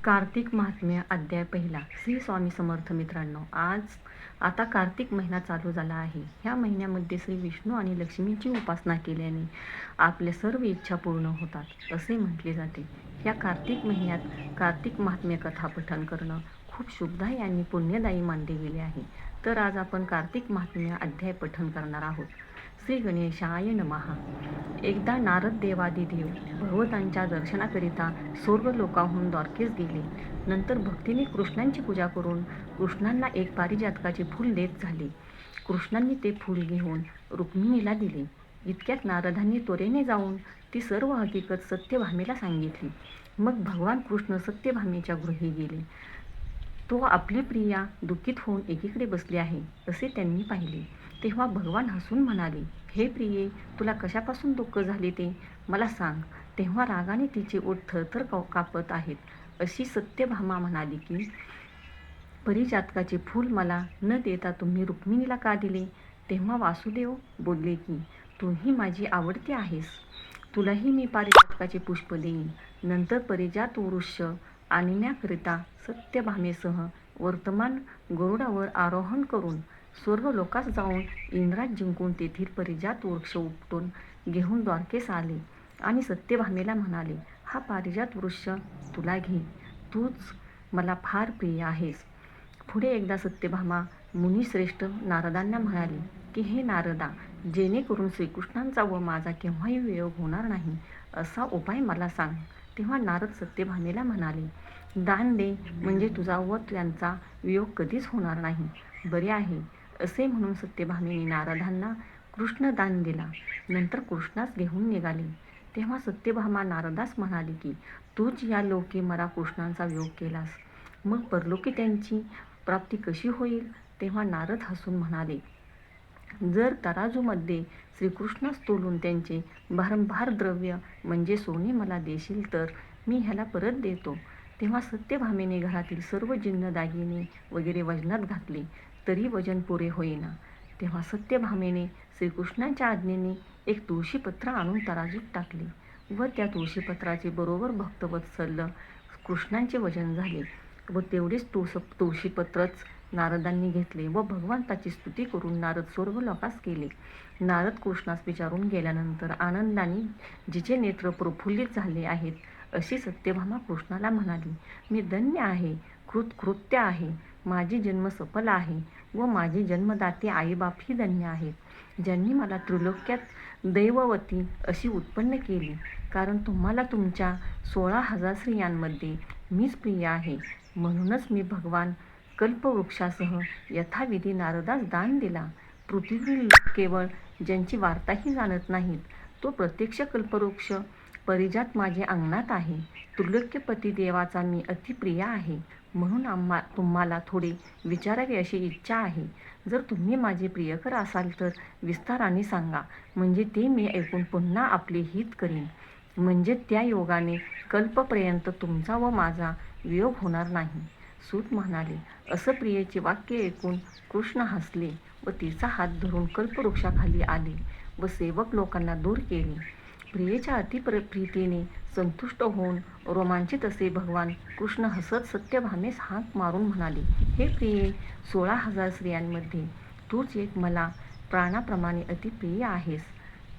कार्तिक महात्म्य अध्याय पहिला. श्री स्वामी समर्थ. मित्रांनो, आता कार्तिक महिना चालू झाला आहे. ह्या महिन्यामध्ये श्री विष्णू आणि लक्ष्मीची उपासना केल्याने आपल्या सर्व इच्छा पूर्ण होतात असे म्हटले जाते. या कार्तिक महिन्यात कार्तिक महात्म्य कथा पठण करणं खूप शुभदायी आणि पुण्यदायी मानले गेले आहे. तर आज आपण कार्तिक महात्म्य अध्याय पठण करणार आहोत. श्री गणेशाय नमः. एकदा नारद देवादिदेव भगवंतांच्या दर्शनाकरिता स्वर्ग लोकाहून द्वारकेस गेले. नंतर भक्तीने कृष्णांची पूजा करून कृष्णांना एक पारिजातकाचे फूल देत झाले. कृष्णांनी ते फूल घेऊन रुक्मिणीला दिले. इतक्यात नारदांनी त्वरेने जाऊन ती सर्व हकीकत सत्यभामेला सांगितली. मग भगवान कृष्ण सत्यभामेच्या गृही गेले. तो आपली प्रिया दुःखित होऊन एकीकडे बसली आहे असे त्यांनी पाहिले. तेव्हा भगवान हसून म्हणाले, हे प्रिये, तुला कशापासून दुःख झाले ते मला सांग. तेव्हा रागाने तिचे ओठ थरथर कापत आहेत. अशी सत्यभामा म्हणाली की परिजातकाचे फूल मला न देता तुम्ही रुक्मिणीला का दिले. तेव्हा वासुदेव बोलले की तूही माझी आवडती आहेस, तुलाही मी पारिजातकाचे पुष्प देईन. नंतर परिजात वृक्ष आणण्याकरिता सत्यभामेसह वर्तमान गरुडावर आरोहण करून स्वर्ग लोकास जाऊन इंद्राज जिंकून तेथील परिजात वृक्ष उपटून घेऊन द्वारकेस आले आणि सत्यभामेला म्हणाले, हा पारिजात वृक्ष तुला घे, तूच मला फार प्रिय आहेस. पुढे एकदा सत्यभामा मुनिश्रेष्ठ नारदांना म्हणाली की हे नारदा, जेणेकरून श्रीकृष्णांचा व माझा केव्हाही वियोग होणार नाही असा उपाय मला सांग. तेव्हा नारद सत्यभामेला म्हणाले, दान दे, म्हणजे तुझा व त्यांचा वियोग कधीच होणार नाही. बरे आहे. असे म्हणून सत्यभामेने नारदांना कृष्णदान दिला. नंतर कृष्णास घेऊन निघाले. तेव्हा सत्यभामा नारदास म्हणाली की तूच या लोकी मला कृष्णांचा वियोग केलास, मग परलोकी त्यांची प्राप्ती कशी होईल. तेव्हा नारद हसून म्हणाले, जर तराजूमध्ये श्रीकृष्णास तोलून त्यांचे भारंभार द्रव्य म्हणजे सोने मला देशील तर मी ह्याला परत देतो. तेव्हा सत्यभामेने घरातील सर्व जिन्न दागिने वगैरे वजनात घातले तरी वजन पुरे होईना. तेव्हा सत्यभामेने श्रीकृष्णांच्या आज्ञेने एक तुळशीपत्र आणून तराजूत टाकले व त्या तुळशीपत्राचे बरोबर भक्तवत्सल कृष्णांचे वजन झाले व तेवढेच तुळशीपत्रच नारदांनी घेतले व भगवंताची स्तुती करून नारद स्वर्ग लोकास गेले. नारद कृष्णास विचारून गेल्यानंतर आनंदाने जिचे नेत्र प्रफुल्लित झाले आहेत अशी सत्यभामा कृष्णाला म्हणाली, मी धन्य आहे, कृतकृत्य आहे, माझी जन्म सफल आहे व माझे जन्मदाते आईबापही धन्य आहेत, ज्यांनी मला त्रिलोक्यात दैववती अशी उत्पन्न केली. कारण तुम्हाला तुमच्या 16,000 स्त्रियांमध्ये मीच प्रिय आहे. म्हणूनच मी भगवान कल्पवृक्षासह यथाविधी नारदास दान दिला. पृथ्वीवरील लोक केवळ ज्यांची वार्ताही जाणत नाहीत, तो प्रत्यक्ष कल्पवृक्ष परिजात माझे अंगणात आहे. त्रिलोक्यपती देवाचा मी अतिप्रिय आहे. म्हणून तुम्हाला थोडे विचारावे अशी इच्छा आहे. जर तुम्ही माझे प्रियकर असाल तर विस्ताराने सांगा, म्हणजे ते मी ऐकून पुन्हा आपले हित करीन. म्हणजे त्या योगाने कल्पपर्यंत तुमचा व माझा वियोग होणार नाही. सूत म्हणाले, असं प्रियेचे वाक्य ऐकून कृष्ण हसले व तिचा हात धरून कल्पवृक्षाखाली आले व सेवक लोकांना दूर केले. प्रियेच्या अतिप्रीतीने संतुष्ट होऊन रोमांचित असे भगवान कृष्ण हसत सत्यभामेस हाक मारून म्हणाले, हे प्रिये, 16,000 स्त्रियांमध्ये तूच एक मला प्राणाप्रमाणे अतिप्रिय आहेस.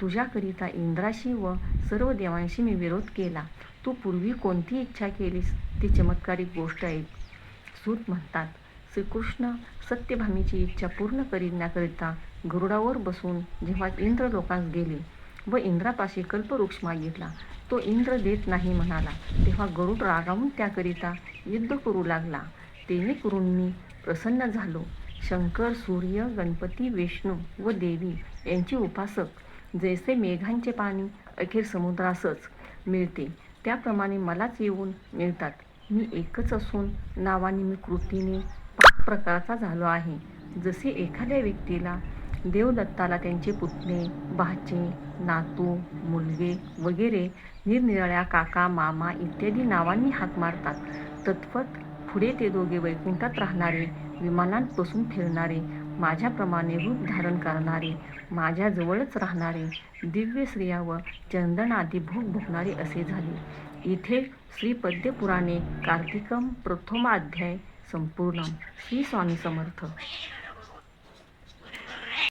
तुझ्याकरिता इंद्राशी व सर्व देवांशी मी विरोध केला. तू पूर्वी कोणती इच्छा केलीस ती चमत्कारिक गोष्ट ऐक. सूत म्हणतात, श्रीकृष्ण सत्यभामेची इच्छा पूर्ण करण्याकरिता गरुडावर बसून जेव्हा इंद्र लोकांस गेले व इंद्रापाशी कल्पवृक्ष मागितला, तो इंद्र देत नाही म्हणाला. तेव्हा गरुड रागावून त्याकरिता युद्ध करू लागला. तेने करून मी प्रसन्न झालो. शंकर, सूर्य, गणपती, विष्णू व देवी यांची उपासक जैसे मेघांचे पाणी अखेर समुद्रासच मिळते त्याप्रमाणे मलाच येऊन मिळतात. मी एकच असून नावाने मी कृतीने 5 प्रकारचा झालो आहे. जसे एखाद्या व्यक्तीला देवदत्ताला त्यांचे पुतणे, भाचे, नातू, मुलगे वगैरे निरनिराळ्या काका, मामा इत्यादी नावांनी हाक मारतात, तद्वत पुढे ते दोघे वैकुंठात राहणारे, विमानात बसून फिरणारे, माझ्याप्रमाणे रूप धारण करणारे, माझ्या जवळच राहणारे, दिव्य स्त्रिया व चंदन आदी भोग भोगणारे असे झाले. इथे श्री पद्यपुराणे कार्तिकम प्रथमाध्याय संपूर्णम. श्री स्वामी समर्थ.